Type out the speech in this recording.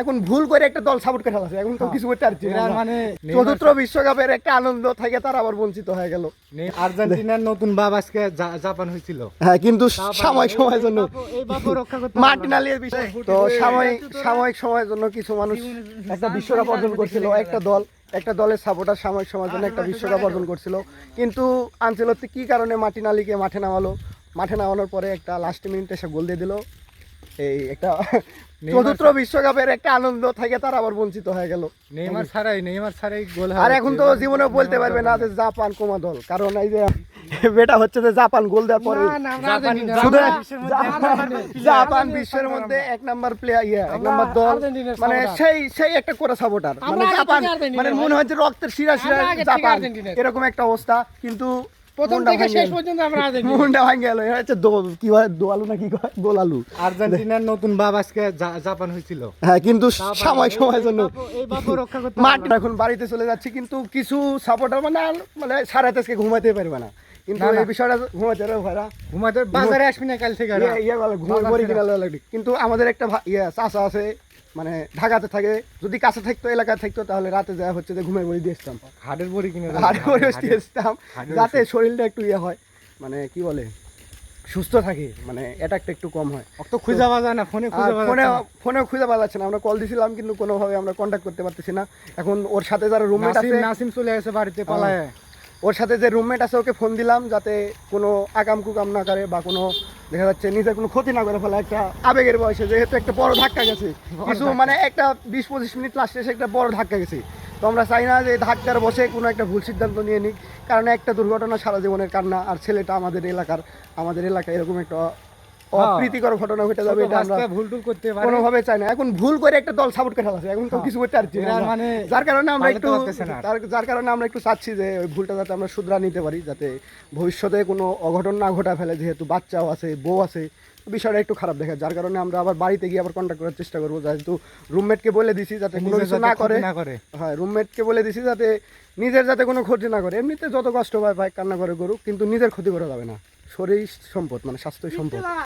এখন ভুল করে একটা দল সাপোর্ট করে ফেলাছে, এখন তো কিছু করতে পারছি না। মানে চতুর্থ বিশ্বকাপের একটা আনন্দ থেকে তারা আবার বঞ্চিত হয়ে গেল। আর্জেন্টিনার নতুন বাপ আজকে জাপান হয়েছিল, হ্যাঁ, কিন্তু সময়ের জন্য এই বাপও রক্ষা করতে মার্টিনালির বিষয় তো সাময়িক সময়ের জন্য কিছু মানুষ একটা বিশ্বকাপ অর্জন করছিল, একটা দলের সাপোর্টার সাময়িক সময়ের জন্য একটা বিশ্বকাপ অর্জন করছিল। কিন্তু আনচেলত্তি কি কারণে মার্টিনালিকে মাঠে নামানোর পরে একটা লাস্ট মিনিটে এসে গোল দিয়ে দিল। এই একটা চতুর্থ বিশ্বকাপের একটা আনন্দ থেকে তারা আবার বঞ্চিত হয়ে গেল। নেইমার ছাড়াই গোল। আর এখন তো জীবনে বলতে পারবে না যে জাপান কোমা দল, কারণ এই যে বেটা হচ্ছে যে জাপান গোল দেওয়ার পরে জাপান বিশ্বের মধ্যে এক নাম্বার প্লেয়ার, এক নাম্বার দল, মানে সেই একটা করে সাপোর্টার, মানে জাপান মানে মনে হচ্ছে রক্তের শিরা জাপান, এরকম একটা অবস্থা। কিন্তু প্রথম থেকে শেষ পর্যন্ত আমরা মনটা ভাঙে গেল। এটা হচ্ছে কি হয়, দোয়ালু নাকি গোলালু। আর্জেন্টিনার নতুন বাপ আজকে জাপান হয়েছিল, হ্যাঁ, কিন্তু সময়ের জন্য এই বাপও রক্ষা করতে মাঠ এখন বাড়িতে চলে যাচ্ছি। কিন্তু কিছু সাপোর্টার মানে সারা দেশকে ঘুমাইতে পারবে না, কিন্তু এই বিষয়টা ঘুমাইতে পারবে ভাইরা, ঘুমাতে বাজারে আসবি না কাল থেকে। কিন্তু আমাদের একটা চাচা আছে, মানে ঢাকাতে থাকে, যদি কাছে থাকতো এলাকায় থাকতো তাহলে রাতে যাওয়া হচ্ছে যে ঘুমের বড়ি দিয়ে আসতাম, হাড়ের বড়ি কিনে দিয়ে আসতাম, যাতে শরীরটা একটু হয়, মানে কি বলে সুস্থ থাকে, মানে অ্যাটাকটা একটু কম হয়। তো খুঁজে পাওয়া যায় না, ফোনে খুঁজে পাওয়া যাচ্ছে না। আমরা কল দিছিলাম কিন্তু কোনোভাবে আমরা কন্ট্যাক্ট করতে পারতেছি না। এখন ওর সাথে যারা রুমমেট আছে, নাসিম চলে আসে বাড়িতে পালায়, ওর সাথে যে রুমমেট আছে ওকে ফোন দিলাম যাতে কোনো আকাম কুকাম না করে বা কোনো দেখা যাচ্ছে নিজের কোনো ক্ষতি না করে ফেলা। একটা আবেগের বয়সে যেহেতু একটা বড় ধাক্কা গেছে, কিছু মানে একটা 20-25 মিনিট লাস্টে এসে একটা বড় ধাক্কা গেছে। তো আমরা চাই না যে ধাক্কার বসে কোনো একটা ভুল সিদ্ধান্ত নিয়ে নিক, কারণ একটা দুর্ঘটনা সারা জীবনের কান্না। আর ছেলেটা আমাদের এলাকায় এরকম একটা অপ্রীতিকর ঘটনা ঘটে যাবে, এটা আমরা ভুল করতে পারি কোনোভাবে চাই না। এখন ভুল করে একটা দল সাপোর্ট করে ফেলাছে, এখন তো কিছু করতে পারছি না। মানে যার কারণে আমরা একটু চাচ্ছি যে ওই ভুলটা যাতে আমরা শুধরা নিতে পারি, যাতে ভবিষ্যতে কোনো অঘটন না ঘটা ফেলে, যেহেতু বাচ্চাও আছে, বউ আছে, বিষয়টা একটু খারাপ দেখা। যার কারণে আমরা আবার বাড়িতে গিয়ে আবার কন্ট্যাক্ট করার চেষ্টা করবো, যেহেতু রুমমেটকে বলে দিছি যাতে কোনো কিছু না করে। হ্যাঁ, রুমমেটকে বলে দিছি যাতে নিজের যাতে কোনো ক্ষতি না করে। এমনিতে যত কষ্ট পায় কান্না করে করুক, কিন্তু নিজের ক্ষতি করা যাবে না। শরীর সম্পদ, মানে স্বাস্থ্য সম্পদ।